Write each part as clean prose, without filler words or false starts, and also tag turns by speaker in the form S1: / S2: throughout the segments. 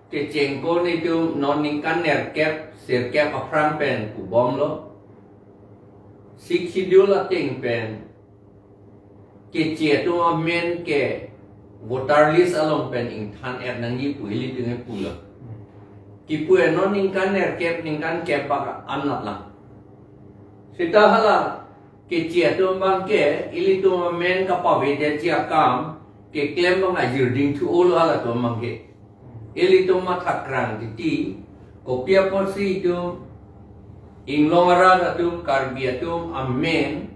S1: ke cengko ni tu non ningkan nerkep serkep apran pen ku bom lo sik schedule ating pen ke che tu men ke Voterlist along pen ing than nangji pu ili tu ngai pu lo ki pu non ningkan nerkep ningkan kep pak anat lah sita hala ke che tu bang ke ili tu men ka pa ve de chia kam ke claim bang ajir ding tu ol hala tu mang ke ili tu mathakran ti kopia porsi tu inglongara tu karbia tu amen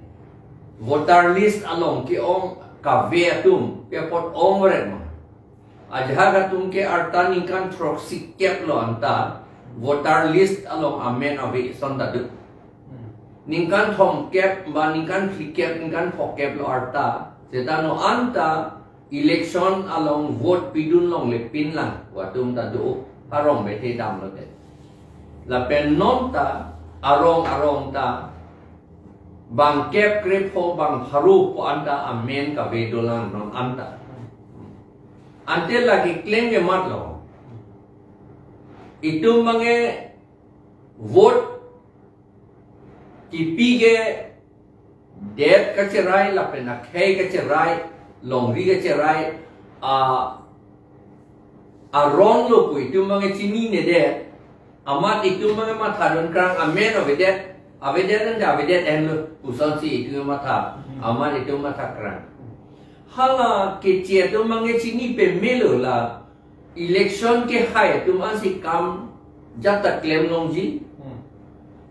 S1: Voterlist along ki ong kave tu pe pot ong ren ma ajha tum ke arta nikan proxy kep lo anta Voterlist along amen ave sonda du ningkan thom kep ba ningkan kep ningkan phok kep lo arta setano anta election along vote pidun long le pin lang watum ta do arong be te dam lo te la pen non ta arong ta bang kep krepo bang haru po anta amen ka ve dolang non anta ante lagi claim ge mat lo itu mange vote kipi ge det Kacherai la pen akhai Kacherai Longri Kacherai arong lo pu itu mange chinine de amat itu mange matharon krang amen ovedet avedet dan avedet en lo usan si itu matha amat itu matha krang hala ke che tu mange chini pe melo la election ke hai tu man si kam jata claim nongji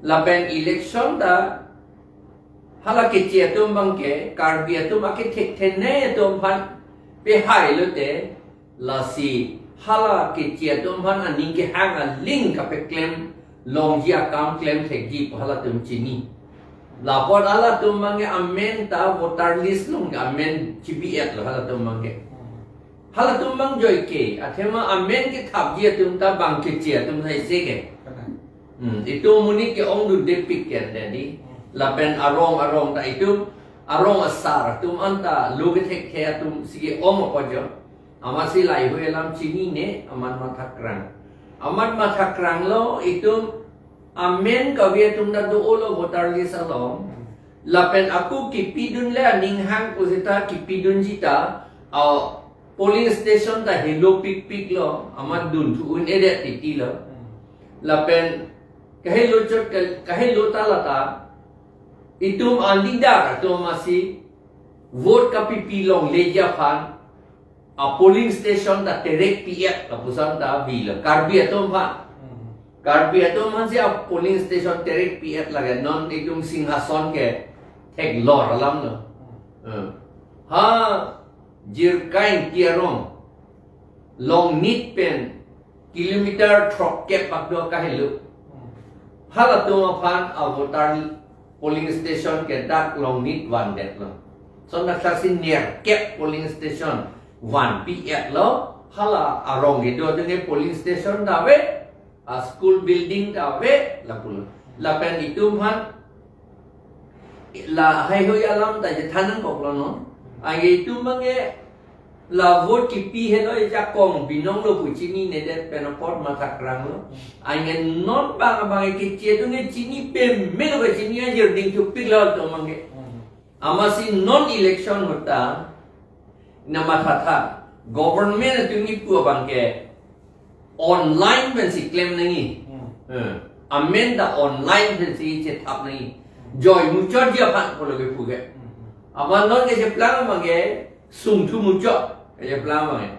S1: la pen election da hala ke che tu mangke karbia tu make thek thene tu phan pe hai lo te la si hala ke che tu phan ani ke hang a link ka pe claim long ji akam claim thek ji hala tum chini la por ala tu mange amen ta Voterlist long amen chibiet lo hala tu mange hala tu mang joy ke athema amen ke thap ji tum ta bang ke che tum sai se ke itu muni ke ong du depik ke dedi lapen arong ta itu arong asar tum anta luge thek the tum sige om ko jo amasi lai hoi lam chini ne aman mathakrang lo itu amen ka ve tum da do olo Voterlist along lapen aku kipidun le ning hang ko sita kipidun jita polling station ta hello pik lo amat dun thu un edet ti lo lapen kahelo ta lata itum andida to masih vote ka pipilong leja fan a polling station da terek piat ka pusan da bila karbi atom man si a polling station terek piat laga non itum singhason ke tek lor alam no ha jirkain tiarong long nit pen kilometer trok ke pakdo kahelo hala to fan a voter polling station ke dak long nit one det lo so na sasin near kep polling station one piat lo hala arong gitu dengan polling station dawe a school building dawe la pul la pen itu man la hai hoi alam ta je thanan kok lo no ai itu mange la vote ki pi helo ja kong binong lo pu chini ne det penoport mathakrang lo ai ngen non bang bang ki che tu ne chini pe me lo chini a jer ding tu pik lo to mange amasi non election hota nama tha government tu ni pu bang ke online ben si claim nangi amenda online ben si che thap nangi joy mu chot dia phan ko lo ke pu ke ama non ke je plan mange sung thu mu chot ya plan bang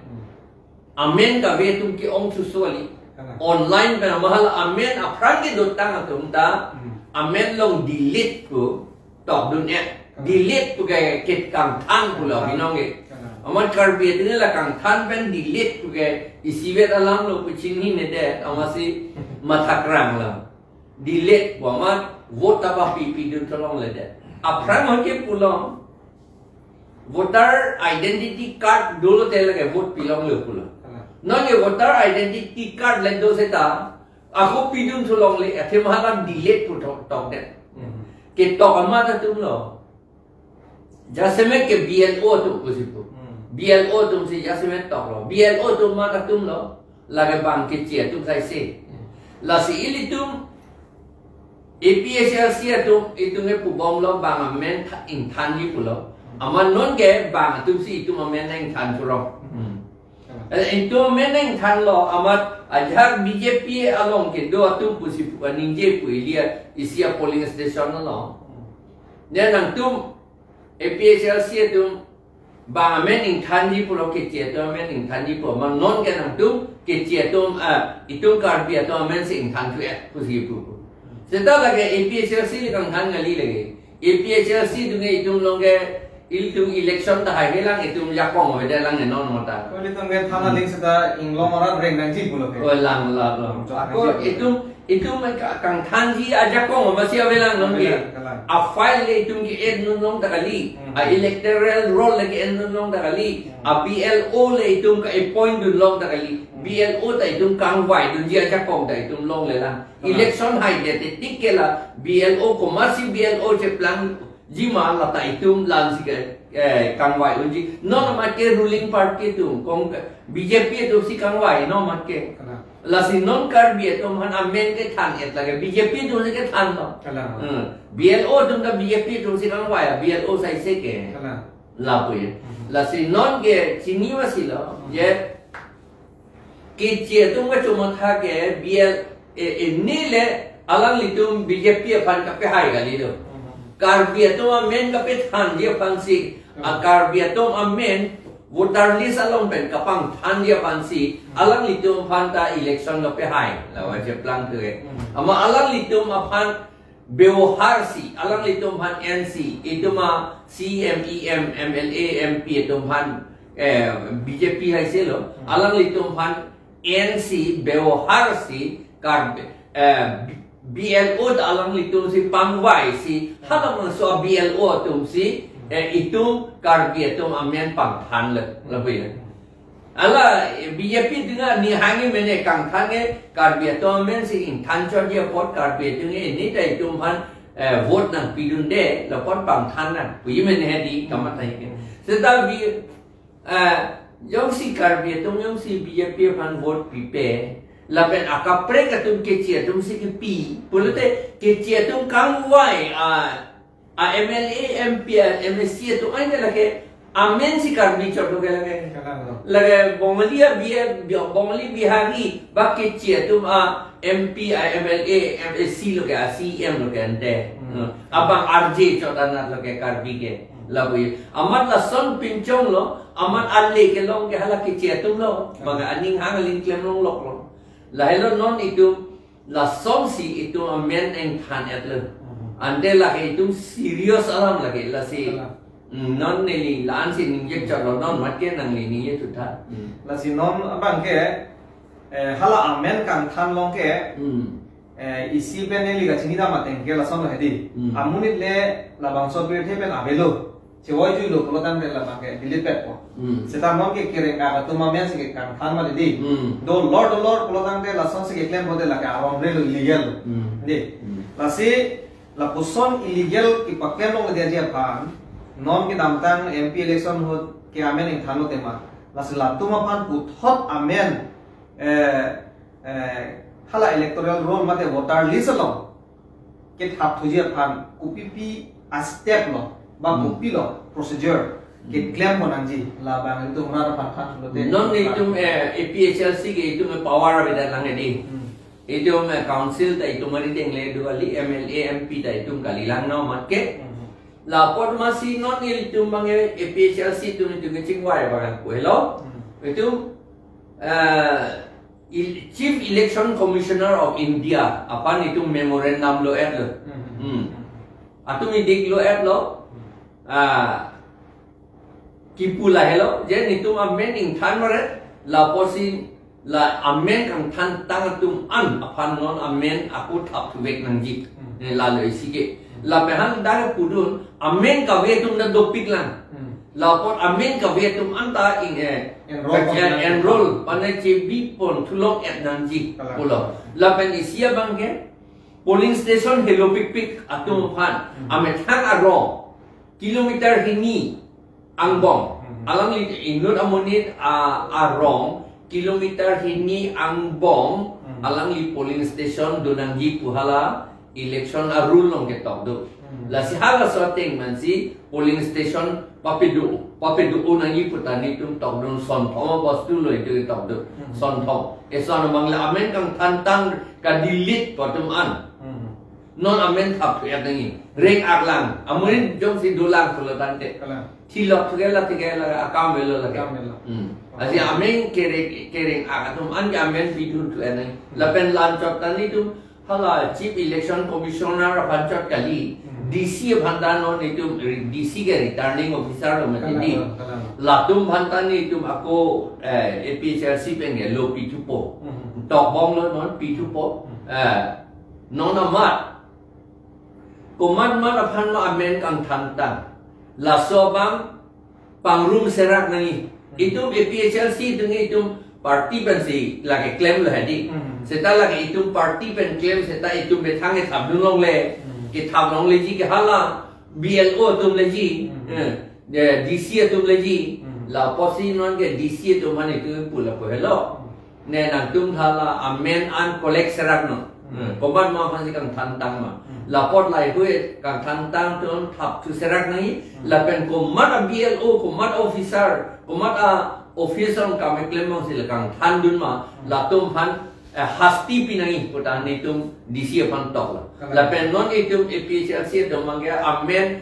S1: amen ka ve tum ki ong su soli online pe mahal amen apran ke dotang atum ta amen long delete ko tok dun delete tu ke ket kang thang pula binong ke aman karbi tu la kang than pen delete tu ke isivet alam lo pucing ni ne de amasi mathakrang la delete wa ma vote apa pp dun tolong le de apran ho ke pulong voter identity card dulu te lagi vote pilong le pula non ye voter identity card le do seta aku pidun tolong le athe mahalam delete pu tok de ke tok ama ta tum lo jaseme ke BLO tu kusipu BLO tum si jaseme tok lo BLO tum ma ta tum lo lagi bang kecil tu saya say. Lasi ili tu APHLC itu ne pubom lo bang amen in tanji pulo. Aman non ke bang tu si itu amen yang tan puro. Itu amen yang tan lo amat ajar BJP along ke dua tu pusi nangji pu ilia isia polling station lo. Dia nang tu APHLC tu bang amen in tanji pulo kecil tu amen in tanji pulo. Man non ke nang tu kecil tu itu karbi tu amen si in tan tu pusi pu. Setelah lagi APHLC kan tan ngali lagi. APHLC tu ni itu longge itu election dah hari lang itu jakong ada lang non mata.
S2: Kalau itu nggak tanah link setelah inglong orang ring nangji pula.
S1: Oh lang. Aku itu mereka kang tanji aja kong masih ada lang nongge. A file itu ngi ed nong takali. A electoral roll lagi ed nong takali. A BLO le itu ka appoint long takali. BLO ta itu kang wai tu dia aja kong ta itu long le lang. Election hai dia titik lah BLO ko masih BLO chelang jima lata itu lansi kang wai unji non make ruling party tu kong BJP tu si kang wai no make lasi non karbi tu man amen ke than et lage BJP tu si ke than no BLO tu ka BJP tu si kang wai BLO sai se ke la pu ye lasi non ke chini wasi lo ye ke che tu ka chuma tha ke BL ni le alang litum BJP fan ka pe hai ga li do Karbiatom amen kapit han dia pansi karbiatom amen Voterlist along pen kapang han dia pansi alang litum phanta election kape hai lawa jeplang ke ama alang litum aphan beoharsi alang litum phan NC itu ma CMEM MLA MP itu phan BJP hai selo alang litum phan NC beoharsi BLO alang litum si pangwai si halam so BLO tum si itu karbi tum amen pang than lebih ala BJP dengan ni hangi mene kang thange karbi tum amen si in than cho dia pot karbi tu ni dai tum han vote nang pidun de la pot pang than na wi men hedi kamat thai ke setal bi yong si karbi tum yong si BJP pan vote pipe lapen akapre katum kecil tum si kepi pulute kecil tum kang wai MLA MP MSC tu aja lagi amen si karbi choto ke lagi bongalia bongali bihari bak kecil tum MP MLA MSC lo ke CM lo ke ante abang RJ chotana lo ke karbi ke labu amat la son pincong lo amat alle ke long ke hala kecil tum lo baga aning hangalin klem long lok lo lahelo non itu la somsi itu amen eng than etle ande lagi itu serius alam lagi la si non neli lan si ninje chalo non matke nang ni ni tu tha
S2: la si non abang ke hala amen kang than long ke isi beneli ga chinida mateng ke la son hedi amunit le la bang so be the ben abelo Cewai tu lo kalau tanda lah pakai delete pet ko. Setelah non ke kira nggak tu mamian sih kan fan mana di. Do lord kalau tanda langsung sih klaim bote lah ke awam relo illegal. Di. Lasi la puson illegal ki pakai nong dia pan. Non ke damtang MP election hot ke amen yang thano tema. Lasi la tu mapan puthot amen hala electoral roll mate Voterlist lo. Ke thap thujia pan kupipi a step lo. Bang pilo procedure ke claim mo nangji la bang itu mara pathan lo te
S1: non itu APHLC ke itu power beda lang edi itu council ta itu mari deng le duali MLA MP ta itu kali lang no mat ke la pot masih non itu bang APHLC itu ke chingwai bang ko hello itu Chief Election Commissioner of India apan itu memorandum lo ad lo atu mi dik lo ad lo kipula hello jadi itu amen ing than mare la posi la amen kang than tang tum an apan non amen aku thap wek nangji la le sige la pehan dar pudun amen ka we tum na dopik lang la pot amen ka we tum anta ing enroll pane chibi pon thulok et nangji pulo la pen isia bangke polling station hello pik pik atum phan ame thang aro kilometer hini angbong alang li inut amonit arong kilometer hini ang bom alang li polling station do nangji puhala election a rule long ke tok do la si hala sorting man si polling station papidu nangji putani tum tok do son thom bostu loi do tok do son thom e son mangla amen kang tantang ka delete potum an non amen thap tu nangi reng aklang amunin jom si dulang pulatan te tilok tugela akam velo la asi amen kering akatum an amen bidun tu nangi lapen lanchot tani tum hala chief election commissioner panchot kali DC bhandanon itu DC ke returning officer lo mati latum bhandani itu ako APHRC penge lo P2po tok bong lo non P2po non amat kuman aphan lo amen kang thantang la sobang pangrum serak nangi itu APHRC dengan itu parti pensi lagi claim lo hadi seta lagi itu parti pen claim seta itu betang ke thabdung long le ke thabdung le ji ke hala BLO tum le ji DC tum le ji la posi non ke DC tum man itu pula ko hello ne nang tum thala amen an collect serak no koman ma phan si kang thantang ma laport lai hui kang thantang tum thap tu serak nai la pen komat BLO komat officer komat officer kami claim mong sila kang thandun ma latum phan hasti pinangi putan itum DC pan tok la pen non itum APHRC do mangya amen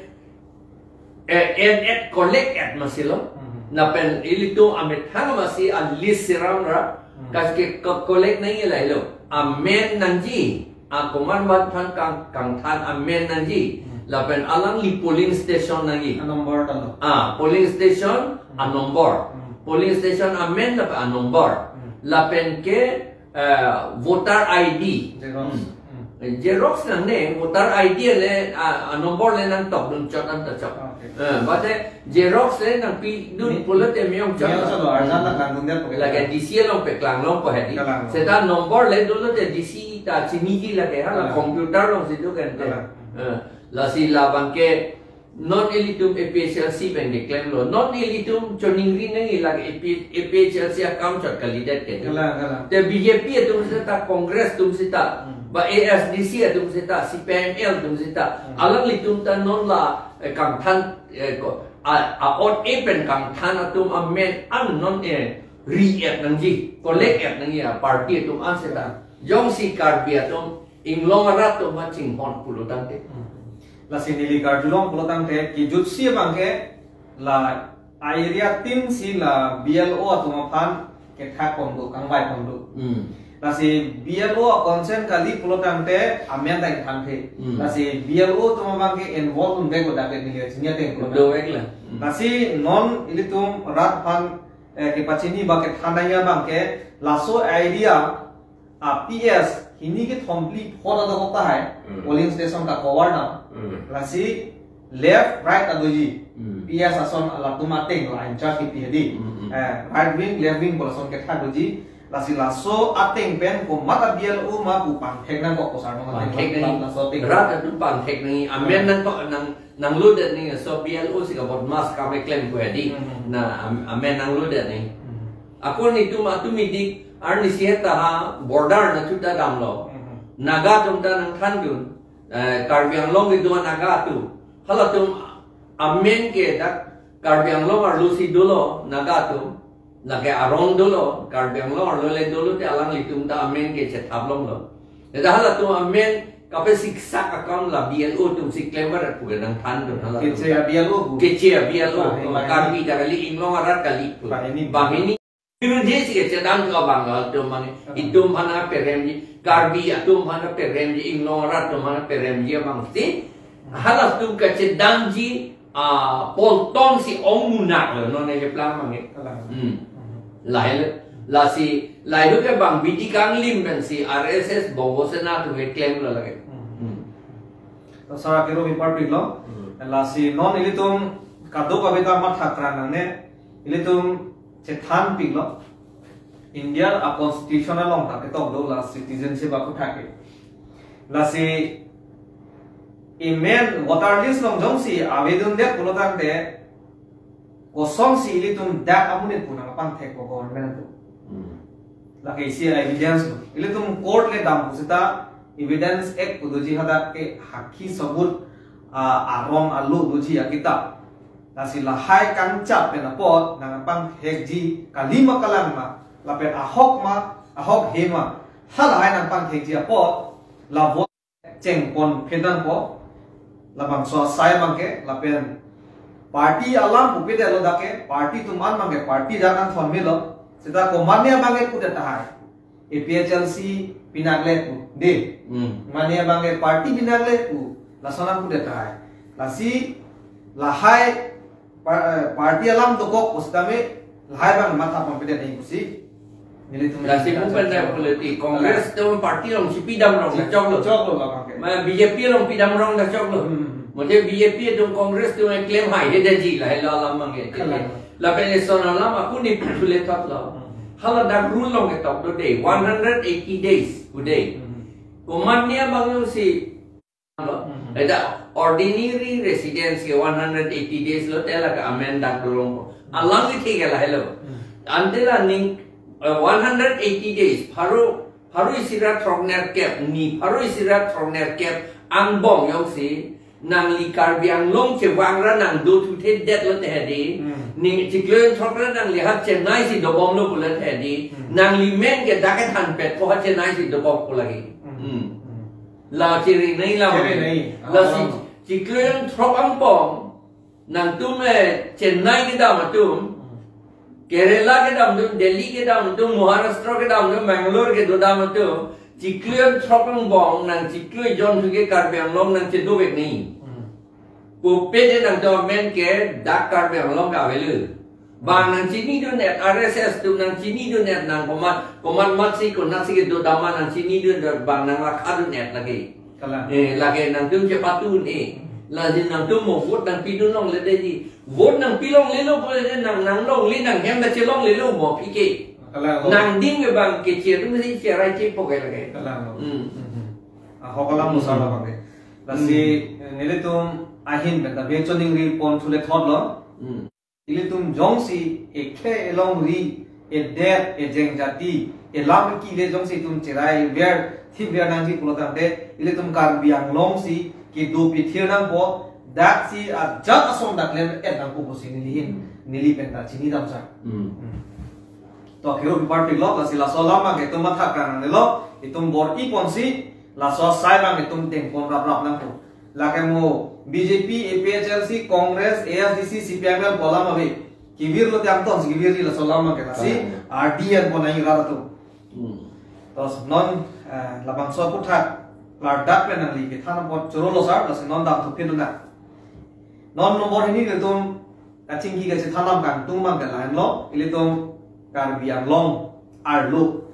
S1: at collect at masilo na pen ilitum amet hang masi a list siram ra kas ke collect nai lai lo amen nangji a command bat phan kang than amen nangji la pen alang li polling station nangi
S2: a number talo
S1: polling station a number polling station amen la a number la pen ke voter ID Xerox nang ne voter ID le a number le nang tok dun chot an ta chot bate Xerox le nang pi dun pulat e meong chot
S2: arjan la kang dun
S1: la ke DC long pe klang long ko hedi seta number le dun te DC ta chiniji la ke ha computer long si du kan te la si la banke non elitum APHRC ben declare lo non elitum choningri nang ila APHRC account chot kandidat ke te BJP tum seta congress tum seta ba ASDC tum seta CPML tum seta alang litum ta non la kang than ko a ot pen kang than atum amen an non react nangji collect at nang ya party tum an seta jong si karbia tum inglong arat tum maching hon pulutan te
S2: la sinili kardulong pulotang te ki jutsi bangke la area tim si la BLO atuma phan ke thak ponduk kang bai ponduk la si BLO consent kali pulotang te amen dai than the la si BLO tuma bangke involve un bego dake ni chinya te
S1: do ek
S2: la si non ilitum rat phan ke pachini bangke thandaya bangke la so idea PS Hindi के थम्पली four other होता है polling station का कवर ना लासी left right अदोजी पीएस आसन लातुमातेंग line charge की PAD right wing left wing Polson के था दोजी लासी लासो आतेंग पेन को मत बीएलओ मा पु पांग फेकना को कोसार नो लासो तेंग
S1: रात अदु पांग फेक नहीं अमेन नंग तो नंग लोड नहीं सो बीएलओ सी का बॉट मास का में क्लेम को हेडी ना अमेन नंग लोड नहीं अकोन itu midik ar ni sieta ha border na tuta damlo naga tumta nang thandun karbiang long itu naga tu hala tum amen ke dak karbiang long ar lusi dolo naga tu lage arong dolo karbiang long ar lole dolo te alang litum ta amen ke che thablong lo da hala tum amen kape siksa account la BLO tum si clever ku nang thandun hala
S2: ke che BLO
S1: karbi dagali inglong arat kali bahini Dia sih cedang kau bangga tu mana itu mana peremji karbi itu mana peremji ignorat tu mana peremji bang si halas tu cedang ji polton si omunak lo non ada plan mana lah si tu ke bang bidi kang lim kan si RSS bongosena tu claim lo lagi
S2: Sara kiro bipar piglo lah si non ilitum kado kabita mat hakran ne ilitum Cethan piglo India a constitutional long tak ketok do la citizenship aku thake la si email Voterlist long jong si avedon de pulotang de kosong si ilitum dak amunit punang pang thek ko government tu laki isi evidence lo ile tum court le dam pusita evidence ek kudoji hada ke hakhi sabut arong alu doji akita nasi lahai kanca pena pot nang pang hekji kalima kalama lapen ahok hema hal hai nang pang hekji apot la vote cheng pon phedan po labang so sai mangke lapen party alam upide lo dake party tuman mangke party jangan formilo sita ko mania banget kuda tahai APHLC pinagle ku de mania banget party pinagle ku lasana kuda tahai lasi lahai party alam to kok ustame lahai bang mata pempede dei kusi nilitum
S1: lasi pun pada politik kongres tu party long si pidam long
S2: chok lo la banget
S1: ma BJP long pidam long dah chok lo mode BJP tu kongres tu claim hai dia janji lah la lam mangi la pension lam aku ni pule tat la hala dak rule long ke tok do day 180 days today komannya bang si ada ordinary residence ke 180 days lo tela ka amend dak dolong alang ni thik la hello antela ning 180 days haru isira trogner cap ni haru isira trogner cap ang bong yong si nang likar biang long che wangra nang do tu the det lo te di ning chiklen thokra nang lihat chennai si do bom lo pula the di nang limen ke dakat han pet ko chennai si do bom ko lagi la chiri nei la si chiklen thok ang bom nang tu me chennai ke da ma tu Kerala ke dam tu, Delhi ke dam tu, Maharashtra ke dam tu, Bangalore ke do dam tu, cikluan tropang bong nang cikluan John tu ke karbiang long nang cedo bek ni. Pupe je nang domain ke dak karbiang long ka velu. Bang nang cini tu net RSS tu nang cini tu net nang komat matsi ko nasi ke do dama nang cini tu bang nang lakha tu net lagi. Lagi nang tu cepatu ni. Lazim nang tu mau vote nang pidun long le deji. Vote nang pilong lelo boleh nang long li nang hem na celong lelo mau pike. Nang ding ke bang ke ceru mesti cerai cip pokai lagi.
S2: Hokalam musala bang. Lasi nile tum ahin benda beconing ri pon thule thod lo. Ile tum jong si ekhe elong ri det jeng jati lam ki le jong si tum cerai ber thi ber nang ji pulotam de ile tum kar biang long si ki do pi thir nang po dak si a jat asom dak len et nang ko si nili penta chini dam sa to khero party lo la si la solama ke tum matha kan ne lo itum bor i pon si la so sai bang itum teng pon rap nang ko la ke mo BJP APHLC Congress ASDC CPIM polam abe kibir lo tiang ton kibir la solama ke si RDN ponai ra to non labang so puthat la dak pe nang li ke thana pot choro lo sar la se non dam thu pin na non nomor ini ke tum kaching gi ke se thanam kan tum mang ke lain lo ile tum kar biang long ar lo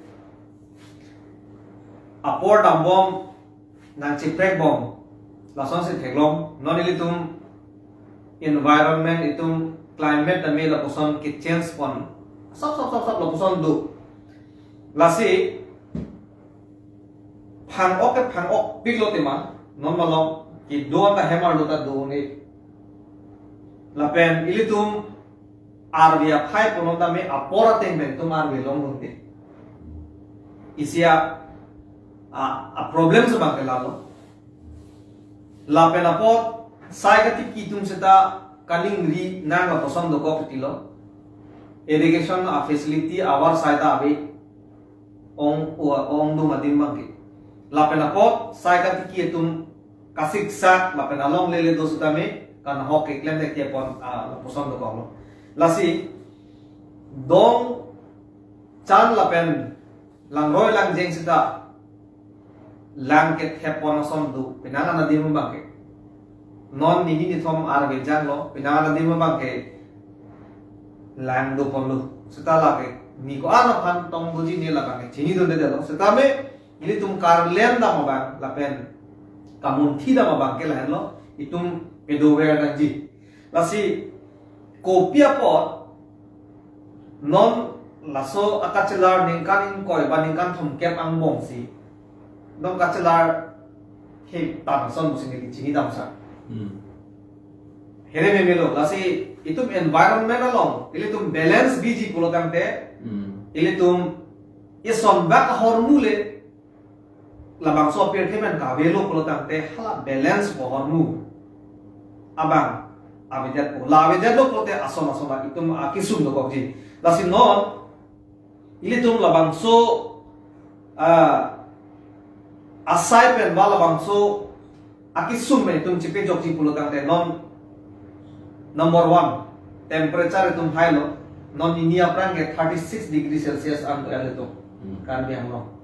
S2: apor dam bom nang chiprek bom la son se theglom non ile tum environment itum climate da me la poson ke change pon sop la poson do la se phang ok big lo te man non malong ki do ta hemar lo ta do ni la pen ilitum arvia phai pononta me apora te men tum arve long hunte isia a problem sa bang la lo la pen apot sai ka ti ki tum seta kaling ri na la poson do ko tilo irrigation a facility awar sai ta abe ong do madim bang lapen apot sai ka tiki tum kasik sak lapen along lele do sutame kan hok ke klem de ke pon la poson do ko lasi dong chan lapen lang roy lang jeng sita lang ke thepon som du pinanga na dim ba ke non ni ni thom ar be jang lo pinanga na dim ba ke lang do pon lu sita la ke ni ko ana phan tong buji ni la ka ke chini do de lo sita me ini tum karlen da mabang lapen kamun thi da mabang ke lahen lo itum pedover nangji lasi kopia pot non laso akachelar ningkan koi ba ningkan thum kem ang bong si dong kachelar ke tan son musin ni chini dam sa here me melo lasi itum environment along ile tum balance biji pulotam te ile tum son back hormu le labang so pier themen ka velo ko tang te hala balance ko hormu abang avidat ko la avidat lo ko te asom ba itum akisum lo ko ji lasin non ilitum labang so asai pen wala labang so akisum me itum chipe jok ji pulo tang te non number 1 temperature itum high lo non ini apa nge 36 degree Celsius am itu kan biang lo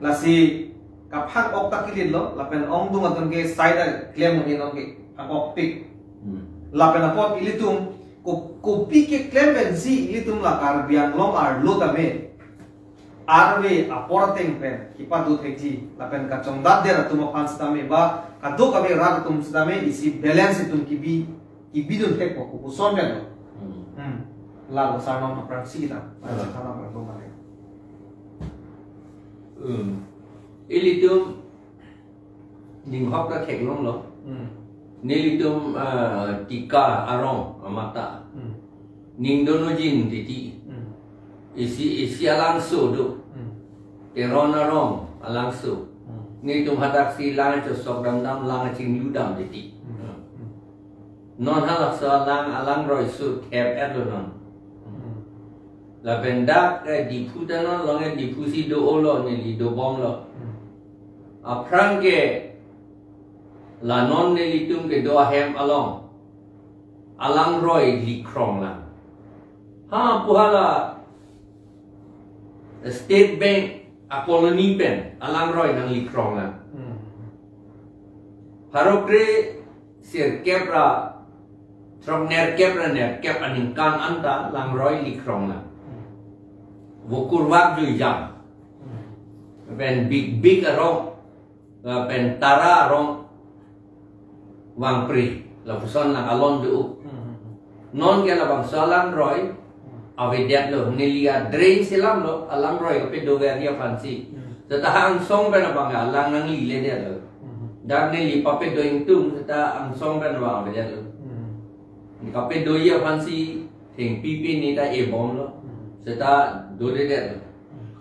S2: lasi kapan okta kilin lo lapen ong dung atun ke side claim ni non ke akok pik lapen apot ilitum kopi ke claim bensi ilitum la kar biang lo ar lo tame arwe aporteng pen kipa du tekji lapen ka chongdat der atum fans tame ba kado kabe rat tum tame isi balance tum kibi dun tek ko son ben lalu sama operasi kita sama perkembangan.
S1: Ilitum ninghok ta thek long lo. Nilitum tika arong mata. Ning donojin titi. Isi alang su do. Teron arong alang su. Nilitum hadak si lang sok dam lang ching yudam titi. Non halak so alang roi su kep non. La benda di puta non lo nge di pusi do olo ne li do bom lo. Aprang ke la non ne li tum ke do hem along. Alang roi li krong la. Ha puhala State Bank Apoloni pen alang roi nang li krong la. Harokre sir kepra trong ner kep aning kan anta lang roi li krong la. Vukur wak ju jam, pen big arong, pen tara arong, wang pri, la puson lang alon du, non ke la bang salang roy, avidat lo nilia drain silam lo, alang roy kape do veria fancy, tetaha ang song pen abang alang nang lile dia lo, dan nili pape do ingtung, tetaha ang song pen abang avidat lo, kape do ia fancy, ting pipi ni ta ebom lo. Seta dole der.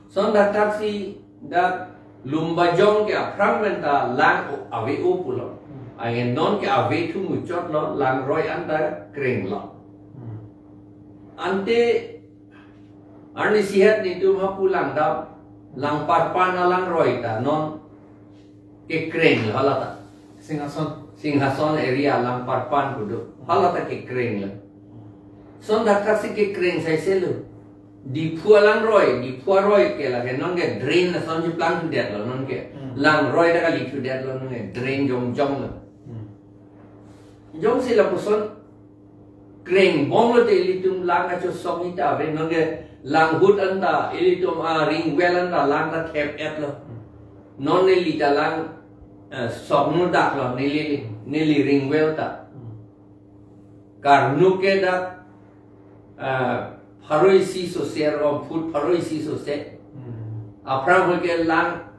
S1: Son da taksi da lumbajong ke aprang menta lang ave upulo. Ayen non ke ave tu muchot lo lang roy anda kring lo. Ante arni sihat ni tu mapulang da lang parpan lang roy ta non ke kring lo halata. Singhason area lang parpan kudu halata ke kring lo. Son da taksi ke kring sai selu. Di pua lang roy ke la ke non ke drain na son plan tu det lo non ke lang roy da kali tu det lo non ke drain jong lo jong sila puson kring bong lo te ilitum lang ka cho song ita ve non ke lang hut anda ilitum ring well anda lang ta tap et lo non ne lita lang song nu dak lo nili ring well ta karnu ke dak Paroi si sosial or food paroi si sosial. Aprang ke lang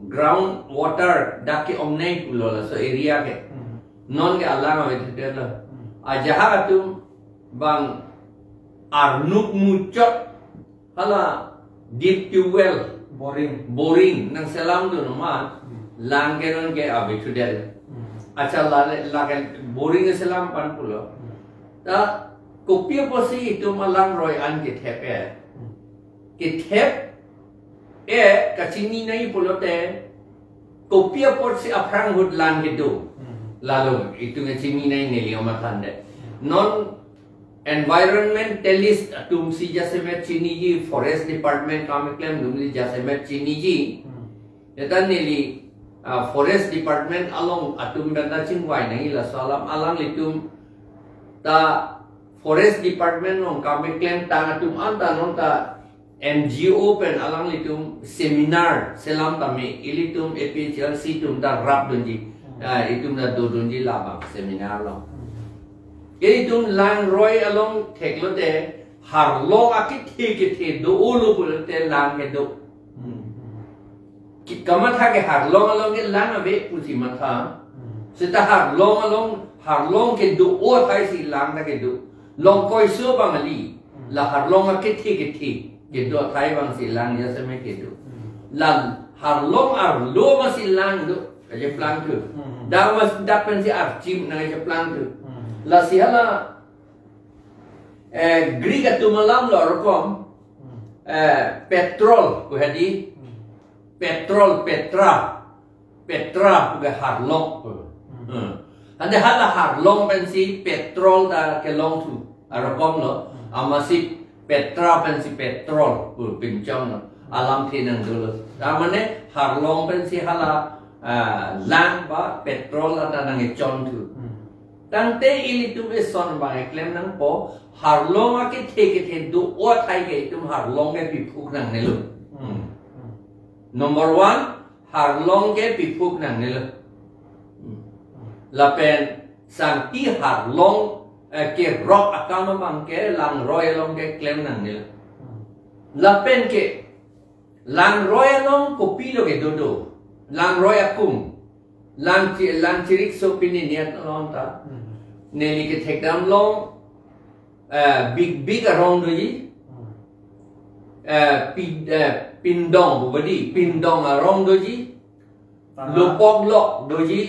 S1: ground water daki omnei pulo la so area ke non ke alang awe te la. Ajaha tu bang arnuk mucot hala deep well boring nang selam tu nama lang ke non ke awe tu del. Acha la ke boring ke selam pan pulo. Ta kopi posi itu malang roy an ke tep kacini nai pulote kopi posi aprang hud lan gitu lalu itu kacini nai neli omatan de non environmentalist tum si jasemet chiniji forest department kami klaim dum si jasemet chiniji eta neli forest department along atum benda chingwai nai la salam alang litum ta Forest Department nong kami claim tang atum anta nong ta NGO pen alang litum seminar selam tami ilitum APHLC tum da rap dunji itum da do dunji labang seminar lo ilitum lang roy along teklo te harlo akit te do ulu pul te lang ke do kamatha ke harlo along ke lang ave pusi matha sita harlo ke do o thai si lang da ke do long koi so bangali la har long ke thi gitu Thai bang silang ya sama gitu lan harlong arlo masilang tu kaje pelang tu dah mas dapat si archim na kaje pelang tu la sihala Greek tu malam lo rokom petrol ku hadi petrol petra ku harlong anda hala harlong pensi petrol ta ke long tu rokom lo amasi petra pensi petrol ku pincang lo alam tinang dulu amane harlong pensi hala lang ba petrol ada nang echon tu tante ili tu beson ba klem nang po harlong ake theke du o thai ke tum harlong ke pipuk nang ne lu number 1 harlong ke pipuk nang ne lu la pen sang ti harlong ke rock akama bang ke lang roy long ke klem nang ne lu la pen ke lang roy long kopi lo ke dodo lang roy akum lang chirik so pini niat long ta neli ke thek dam long big around do ji pindong bu badi pindong around do ji lopok lok do ji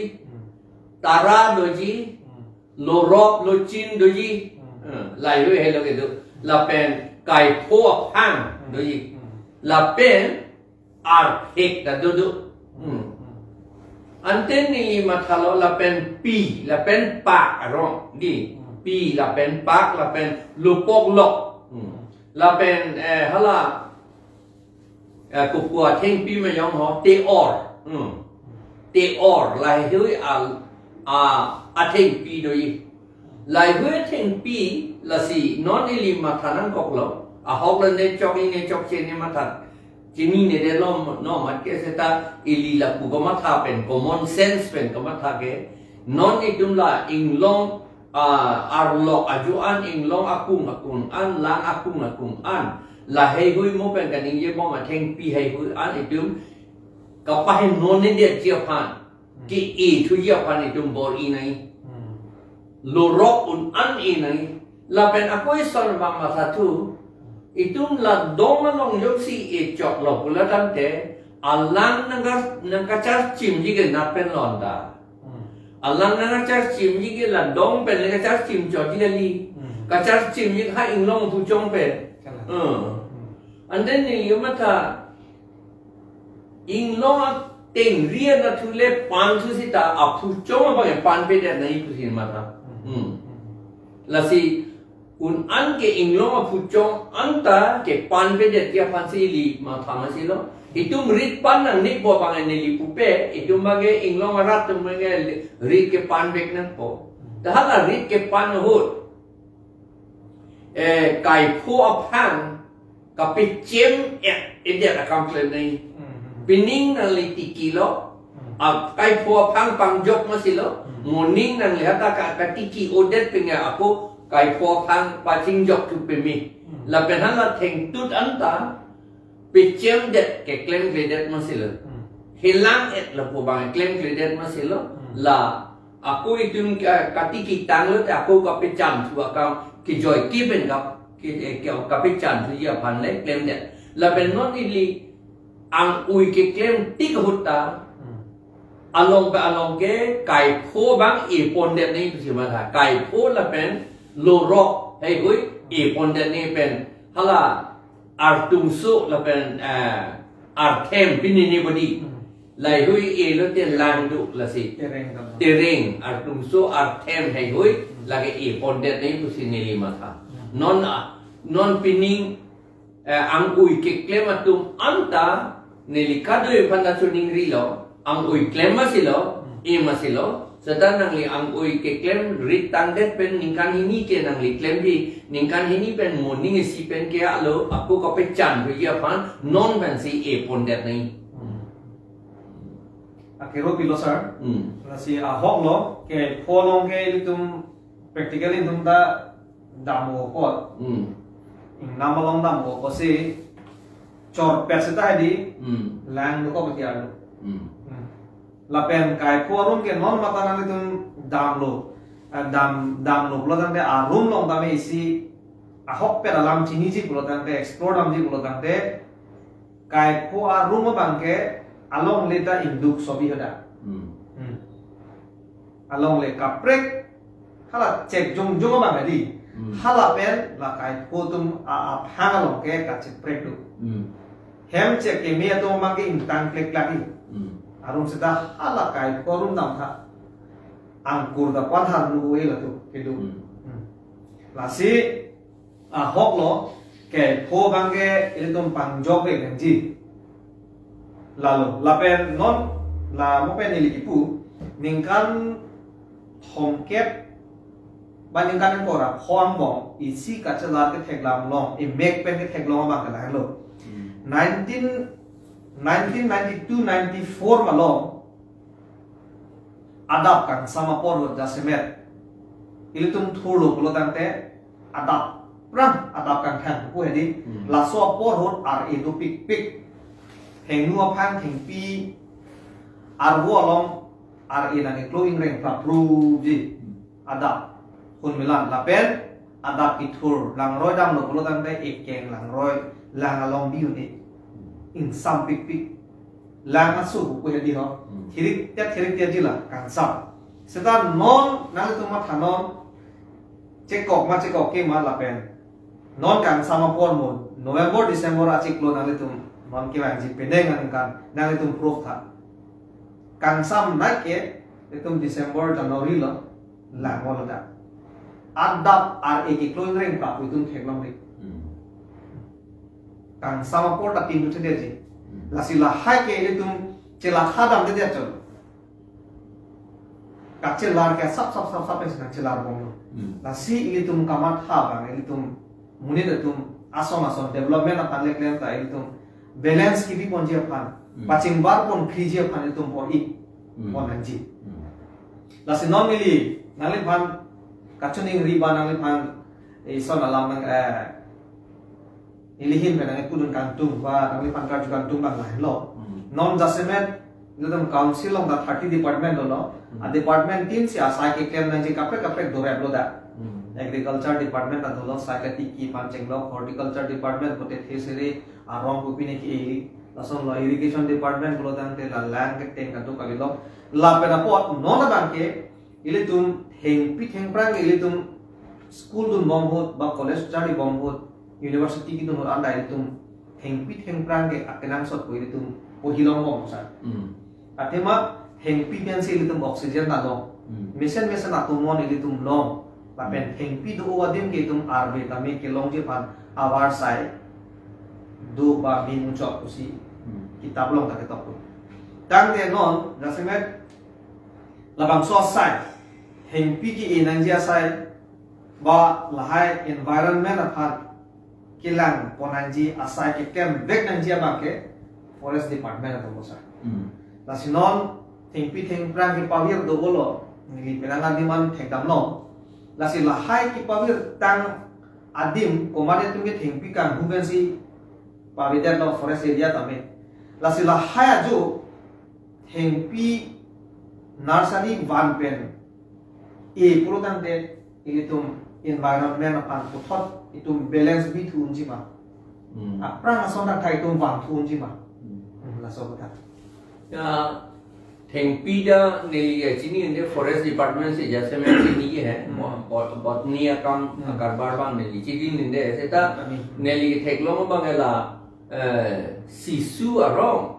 S1: tara do ji lorok lo chin do ji lai hui hello ke do la pen kai pho hang do ji la pen ar hek da do do anten ni mathalo la pen pi la pen pak arong di pi la pen pak la pen lupok lok la pen hala kupua theng pi ma yong ho te or lai hui a theng pi doi lai hui theng pi la si non ili mathanan kok lo a hok la ne chok ni chok chen ni mathat chinine de lo no mat ke seta ili la pu ko matha pen common sense pen ko matha ke non itum la inglong arlo ajuan inglong akung an lang akung an la hei hui mo pen kan ing ye mo ma theng pi hei hui an itum ka pa hen non ne de chia phan ki e thu ya phan itum bor I nai lo rock un an I nai la pen akoi son ba ma tha tu itum la dong long yok si e chok lo pula tam te alang nanga char chim ji ke na pen lon da alang nanga char chim ji ke la dong pen nanga char chim cho ji li ka char chim ji ha ing long thu chong pen and then ni yumata ing long teng ria na thu le pan thu si ta a thu chong ba ke pan pe de nai ku sin ma ta la si un an ke inglong a puchong anta ke pan pe de tia pan si li ma thama si lo itum rit pan nang ni bo bang ne li pupe itum ba ke inglong rat tum nge rit ke pan bek nan po da hala rit ke pan hut kai phu ap hang ka pe chem e de ka komple nei pining nang li ti kilo a kai phu ap hang pang jok ma si lo morning nang li hata ka ti ki odet pe nge apo kai pho khang pa ching jok tu pe mi la pen han la theng tut an ta pe chem det ke claim credit ma sil hilang et la po bang claim credit ma sil la aku itum ka ti ki tang lo aku ka pe chan thu account ki joy ki pen ka pe chan thu ya phan le claim det la pen non ili ang ui ke claim ti ka hutta along ke kai pho bang e pon det ni tu si ma tha kai pho la pen lo rock hey hui e pon den ni pen hala artung su la pen artem pini ni bodi lai hui e lo ten lang du la si tereng artung su artem hey hui la ke e pon den ni tu sin ni ma tha non pining ang ui ke klem atum anta nelikado e panda suning rilo ang ui klem masilo e masilo sedang nang li ang oi ke claim rit tang det pen ningkan hini ke nang li claim di ningkan hini pen morning si pen ke alo aku ko pe chan hu ya pan non pen si e pon det nai
S2: akero pilo sir la si a hok lo ke phonong ke tum practically tum da damo ko namalong damo ko si chor peseta di lang ko ba tiar la pen kai forum ke non matanan itu dam lo lo tante a room long dame isi ahok pe alam chini ji bulo tangte explore am ji bulo tangte kai po a room bangke along leta induk sobi hoda along le kaprek hala cek jong jong bang di hala pen la kai po tum a hang along ke ka cek prek tu hem cek ke me to mang ke intang plek lagi arum sita hala kai po room nam tha angkur da pan han nu we la tu ke du la si ahok lo ke po bangke iltum pangjok ke nangji lalu lapen non la mo pen ili ipu ningkan thongket ba ningkan ko ra khom bong isi kachelar ke theklam long e mek pen ke theklong ba ka lo 1992 94 ma lo adap kan sama por da semet iltum thulo pulo tangte adap prang adap kan khan ko hedi la so por hot ar e do pik pik heng nuo phang thing pi ar wo long ar e nang glowing reng pra pru ji adap kun milan la pen adap ki thur lang roi dam lo pulo tangte ek keng lang roi lang along bi uni in sam pik pik lang asu ko hedi ho thirik tia ji la kan sam seta non nang tu ma thanon cekok ke ma la pen non kan sama por mon November December achik lo nang tu non ke bang ji pendeng an kan nang tu proof tha kan sam na ke tu December January lo la mo da adap ar e ki closing ring pa pu tu thek long ri kan sama por ta tin tu de ji la si la hai ke tu chela khadam de de chol kachelar ke sap pe sang chelar bong la si ili tum kamat ha bang ili tum muni de tum asom development apan lek lem ta ili tum balance ki bi pon je apan paching bar pon khri je apan ili tum por I pon nangji la si non ili nali phan kachuning ri ba nali phan e son alam nang ili hin nang kudun kan tum ba nali phan ka jukan tum bang lai lo non jasemet ilum council of the 30 department lo a department team se asai ke kem nang je kapre dore lo da agriculture department a dolo sakati ki pancheng lo horticulture department pote thesere a rong kupine ki lason lo irrigation department lo dan te la land ke ten ka to ka lo la pena pot non da ban ke ile tum heng pi heng prang ile tum school dun bom hot ba college study bom hot university ki dun anda ile tum heng pi heng prang ke akenang sot ko ile tum o hilong bom sa atema heng pi pian se ile tum oxygen na lo mission atum mon ile tum long la pen heng pi do wadim ke tum arbe tame ke long je pan awar sai do ba min chok usi kitab long ta ke tok tang de non jasemet labang so sai heng pi ki nangji sai ba lahai environment aphan kilang ponangji asai ke kem bek nangji ba ke forest department to bosa la sinon heng pi heng prang ki pawir do bolo ni penangan diman thekdam no la si lahai ki pawir tang adim komade tu ke heng pi kan hubensi pawidar no forest area tame la si lahai aju heng pi nursery van pen e purutan de itum environment apan puthot itum balance bi thun ji ma aprang asona thai tum van thun ji ma la so bata
S1: ya thengpi da ne chini ne forest department se जैसे मैं chini है botany काम कारबार bang ne chini ne se ta ne li theklong bang la sisu arong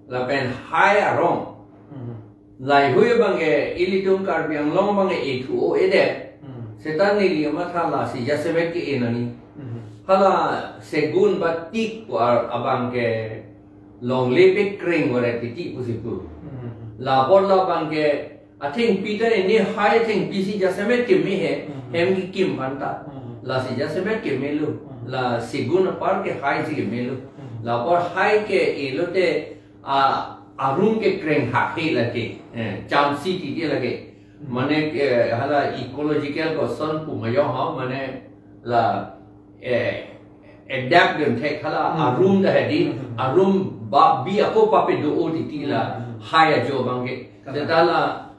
S1: la pen hai arong lai hui bang e ilitum kar biang long bang e thu o ede setan ni li ma tha la si jase me ki enani hala segun batik war abang ke long lepe kring wala titi pusipu la bol la bang ke athing peter ni hai thing pc jase me ki me he hem ki kim banta la si jase me ki me lu la segun par ke hai si ki me lu la por hai ke elote arung ke kring hakhi lagi chamsi ti dia lagi mane hala ecological concern pu mayo ha mane la adapt dem thek hala arum da hedi arum ba bi ako pape do o ti la haya jo bange dala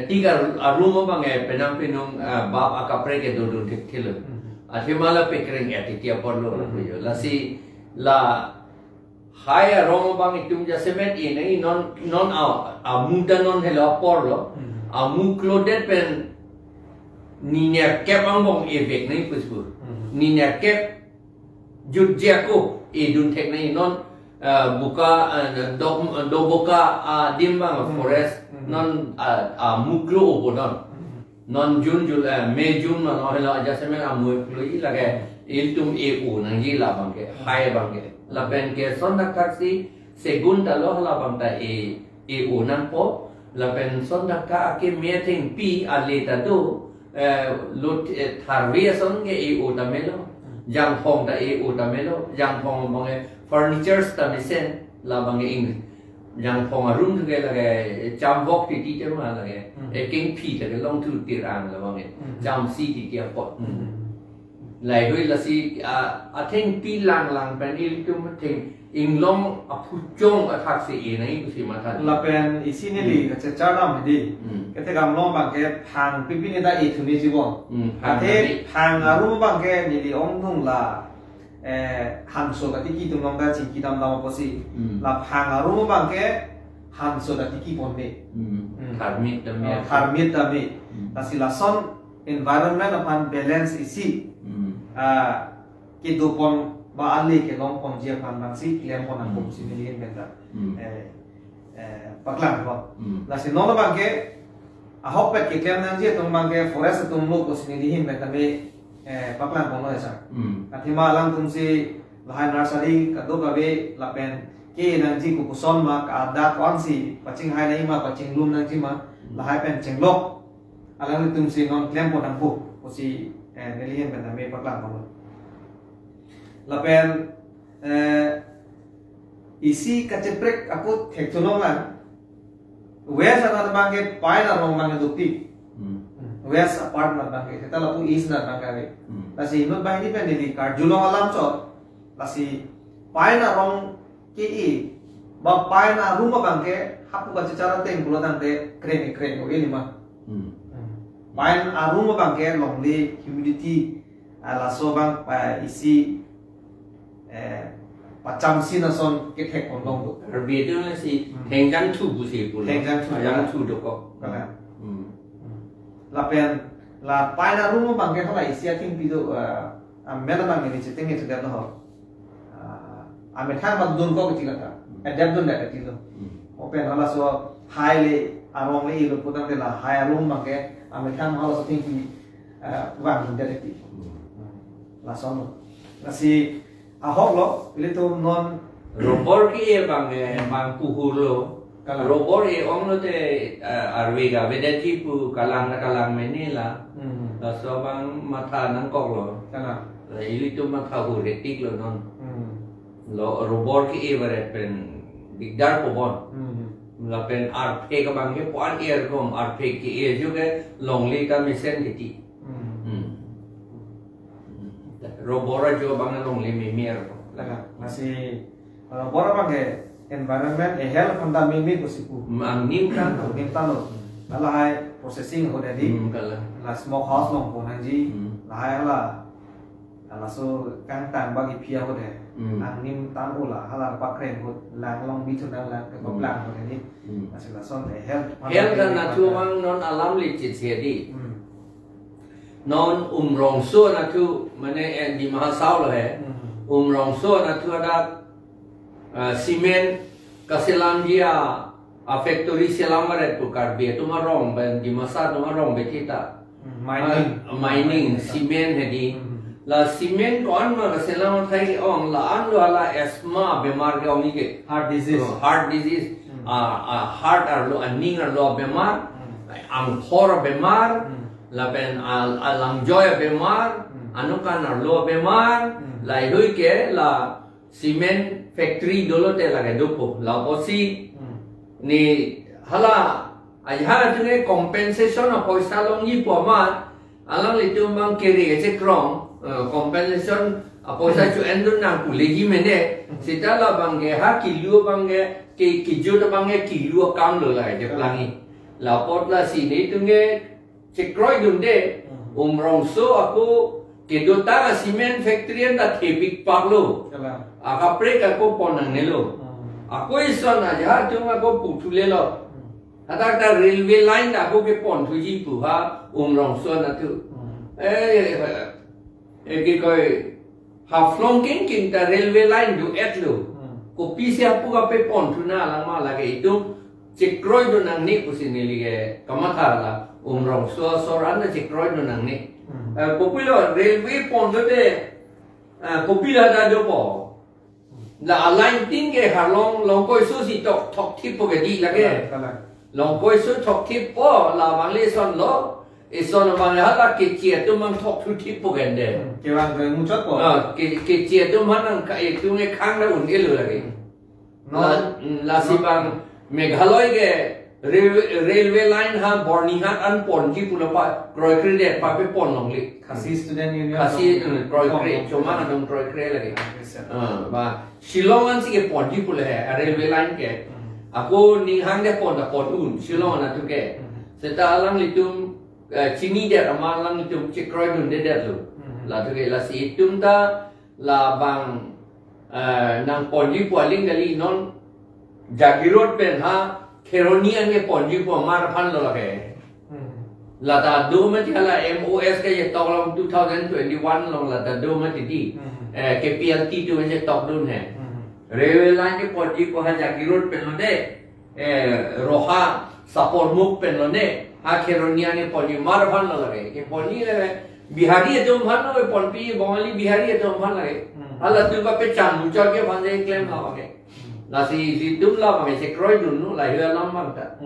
S1: tiga arum bange penam pinung ba akapre ke do thek thil ที่มาแล้วไปเกรงที่เกี่ยวกับโลกนะพี่แล้วสิละหายรองบางอีกจะเสม็ดอีนี่นอนเอามุดนอนให้เราปอร์เอามุกโลเด็ดเป็นนี่เนี่ยเก็บอังบงเอเวกนี่ปุ๊บนี่เนี่ยเก็บจุดเจ้ากูดุนเทคนี่นอนบุกdo buka dimbang forest non muklo opo non jun Mei June non hela adjustment muklo lage iltum nangji la bangke hai bangke la ben ke sonda taksi segunda lo la bangta nan po la ben sonda ka ke meeting pi aleta do lot tharwe son ke tamelo jang phong da tamelo jang phong bangke furnitures tamisen la bangke English yang phong room ke lage jam wok ti chama lage king pi ke long tu tirang la bangke jam si ti kia pot lai doi la si a thing pi lang pen il tum thing ing long a phu chong a thak si nai ku si ma tha
S2: la pen isi ni li ka cha na ma di ke te gam long bang ke phang pi ni da i thu ni ji bo a the phang a room bang ke ni li ong thung la han so ka tiki tum long da chi ki dam dam posi la phang a room bang ke han so da tiki pon ne
S1: tharmit
S2: da me la si la son environment upon balance isi ki do pon ba ali ke long pon je pan bang si klem pon an pon si ni len da paklang ba la si no bang ke a hop pe ke klem nang je tum bang ke forest tum lo ko si ni him da me paklang pon no sa athima lang tum si lahai nursery ka do ka be la pen ke nang ji ku son ma ka da kwan si paching hai nei ma paching lum nang ji ma lahai pen cheng lok alang tum si non klem pon an pu ko si ni len da me paklang pon la pen isi kaceprek aku teknologi west ana bangke paina rong mang dukti west apartment bangke kita lapu east na bangke lasi not bahini pen di karjulo alam cho lasi paina rong ki ba paina rumah bangke hapu ka cara teng bulan te kren o ini mah pain rumah bangke lonely humidity ala so bang isi pacam si na son ke thek on long do
S1: arbi tu la si theng jan thu bu si pu
S2: theng jan
S1: thu do ko
S2: la pen la paina room bang ke hala isi ating pido mena bang ni chiteng ni chada no ame thang ba dun ko ke tilata adapt dun da ke tilo open hala so highly arong le lo putan de la high room bang ke ame thang hala so ting pi wang da de ti la son la si ahok lo itu non
S1: robor ki bang puhulo robor ong lo te arwega vedeti pu kalang menila la so bang mata nang kok lo
S2: kana
S1: la ili tu mata hu retik lo non lo robor ki beret pen digdar po bon la pen art ke ka bang ke pon air kom art ki juga longli ka misen ti robora juga bang long limi mier
S2: laga masih robora bang ke environment health fundamental posipu
S1: mang nim kan
S2: lo alai processing ho dedi la smoke house long ko nangji la ala so kang tang bagi pia ho de ang nim tan ula hala pakren ho lang long bi tu nang lang ke koplang ho dedi masih la son health
S1: kan na tu mang non alam li chit di non rong so na tu mane di mahasau lo hai rong so na tu ada cement kaselam dia factory selam barat tu karbe tu marong ban di masa tu marong betita mining cement hedi la cement kon ma kaselam thai ong la an lo ala asthma bemar ke ong ke heart disease heart ar lo aning ar lo bemar am khor bemar la pen alang joy bemar anu kan lo bemar lai doi ke la cement factory dolo te la dopo la posi ni hala ajha tune compensation a poisa long ni po ma alang le tu mang keri ke krong compensation a poisa chu endun na ku legi mene sita la bange ha kilu bange ki jo da bange kilu kam lo la je plangi la pot la si ni tunge chekroi dun de rong so aku Kita tahu semen factory anda tepik pak lo. Aku prek aku ponang ni lo. Aku isan aja cuma aku putule lo. Ada railway line aku ke pon tuji puha umrong suan tu. Kau half long king ta railway line do et lo. Kopi siapa kau pe pon tu na lama lagi itu cekroi do nang ni pusini lige kamata la umrong suan anda cekroi do nang ni. Kopi lo railway pon tu de kopi lah dah jopo. La line tinggi halong long koi su si tok tip pokok di lagi. Long koi su tok tip po la bang le son lo. Son bang le hata kecil tu mang tok tu tip pokok de.
S2: Kewang tu muncul po.
S1: Kecil tu mana kai tu nge kang dah undil lagi. La si bang Meghalaya ke railway line ha Bornihat an pon ki pula pa Croy Credit pa pe pon long li.
S2: Kasi student union.
S1: Kasi Croy Credit cuma ada Croy Credit lagi. Ba Shillong an si ke pon ki pula hai railway line ke. Aku ning hang de pon da pon un Shillong na tu ke. Seta alang litum cini dia amal lang litum Croy dun de lu. La tu ke la si itum ta la bang nang pon ki pualing kali non Jagirot pen ha Keronian ke ponji po marapan lo lagi. Lata do mati hala MOS ke ye tok long 2021 long lata do mati di. KPLT tu je tok dun hai. Railway line ke ponji po ha Jagirot pen lo de. Roha Sapor Muk pen lo de. Ha Keronian ke ponji marapan lo lagi. Ke ponji le Bihari itu mana lo ponpi Bengali Bihari itu mana lagi. Hala tu ba pe chan mucha ke bande claim la lagi. Nasi situm lah macam cekroi dulu lah hilang lama tak.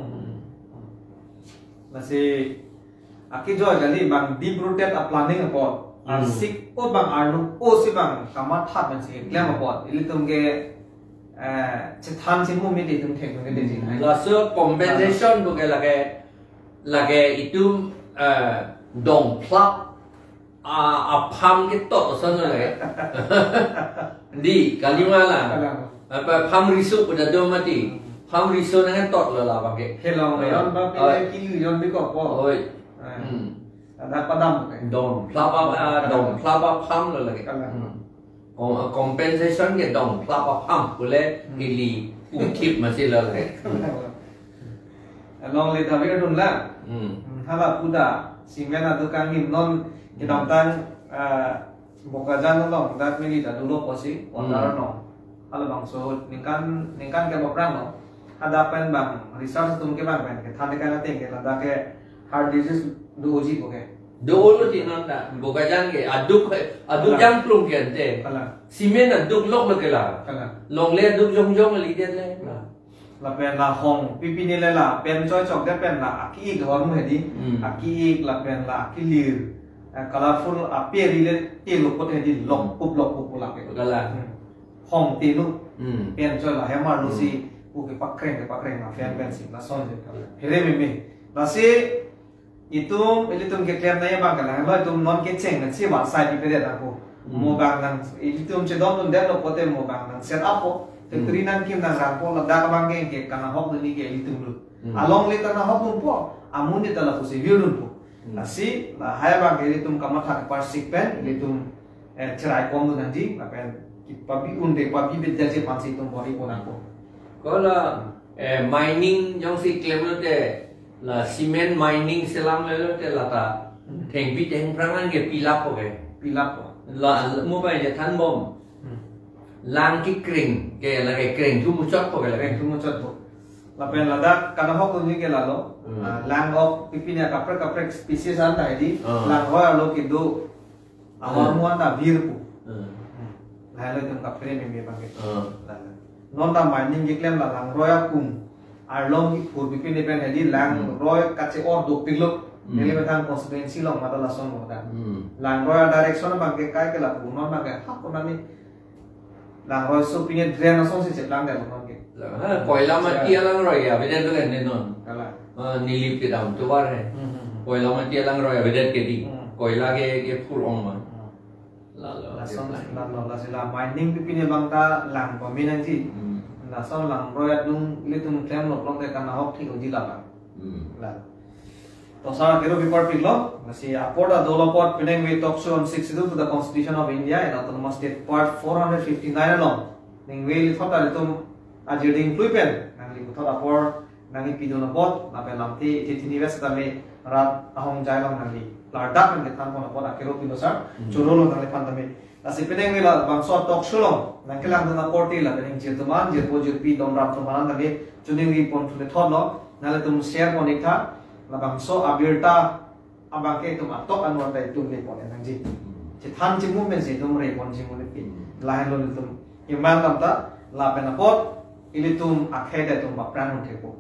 S2: Nasi aki jo jadi bang deep rooted a planning apa. Arsik o bang arnu o si bang kamat hat macam claim apa. Ini tumge cetan si mu mesti tum thek tumge desi.
S1: Lalu compensation tu ke lagi itu dong plak pam kita sana lagi. Di Kalimantan lah. Apa pam risu pada do mati. Pam risu dengan tot lah pakai.
S2: Helong yon pakai kili yon biko po.
S1: Oi.
S2: Ada padam.
S1: Dong plapa pam lah lagi. Compensation ke dong plapa pam boleh ili ukip masih lah lagi.
S2: Long le tapi kan lah. Hala puda simena tu kan him non kita tan bokajan long dat mili dah dulu posi ondar no. Kalau bang so ningkan ke baperang no ada pen bang research tu mungkin bang pen ke thane kan nanti ke lada ke heart disease do uji boke
S1: do ulu ti nanda boka jang ke aduk jang plung ke ante simen aduk lok le ke la long le aduk jong li den le
S2: la pen la hong pipi ni le la pen choi chok de pen la aki ko mu hedi aki la pen la aki lir colorful appear ile ti lok hedi lok pup la ke
S1: kala
S2: Hong tinu, pen jual lah, hemar lusi, bukan pakreng lah, fan sih, lah son je, hele mimi, nasi itu ke klaim naya bang kalau lo itu non keceng, nanti website di pedet aku, mau bang nang itu cedon tu dia lo pote mau bang nang set up po, factory nang kim nang rampo, lo dah bang ke karena hok tu ni ke itu dulu, along le karena hok tu po, amun dia telah kusi view dulu, nasi lah hai bang ke itu kamat hak parsik pen, itu cerai kom tu nanti, lah pen papi unde papi beda je pansi tu bori pun aku.
S1: Kalau mining yang si claim lo te la cement mining selam lo te la ta theng pi theng prangan ke pilap ke la mobile je than bom lang ki kring ke la ke kring tu mucot ke la
S2: tu mucot po la pen la da kana hok tu ni ke la lo lang of pipinya kapre species anda di lang ho lo ki do awal mu anda bir po Lalu itu kapre mimi bangke. Non tam mining jeklem lah lang roya kum. Arlong ikut bikin depan hedi lang roy kace or do piluk. Nili metang konsekvensi long mata lason moda. Lang roya direction bangke kai ke lah non bangke hak pun ni. Lang roy so punya drain langsung si ceplang dah bangke.
S1: Koila mati lang roy ya, beda tu kan non.
S2: Kalah.
S1: Nilip ke dalam tu bar hai. Koila mati lang roy beda ke di. Koila ke full on man.
S2: Lason sila mining pipi ni bangka lang paminan si lason lang royat nung ilitum claim lo plong te kana hok thi uji la lah To sa kero report piglo, nasi apoda dolopot pineng we talk show on 62 to the Constitution of India and Autonomous State Part 459 along. Ning we thota litum ajiding pluipen, nang li thota apor nang ipidon apot, napen lamti titini west tami rat ahong jailong nang li. Lardak nang tan pon apot akero pilo sa, churolo nang li pantami. Nasi pineng we la bangso talk show long, nang kelang dona korti la pineng jirtuman, jirpo jirpi dom rat tumanan tami, chuning we pon tulit hodlo, nang litum share ponikta, labang so abirta abang ke tum atok anwar tai tum le pon nangji che than chi movement se tum re pon chi mo le pi lain lo tum iman tam ta la pen apot ili tum akhe da tum ba pran un thepo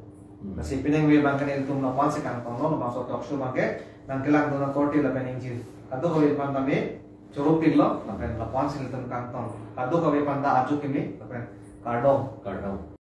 S2: nasi pineng we bang kan tum na pan se kan pon no bang so tok shu bang ke nang kelang dona korti la pen inji adu ho ipan ta me choro piglo la pen la pan se tum kan ton adu ho ipan da aju ke me la pen kardo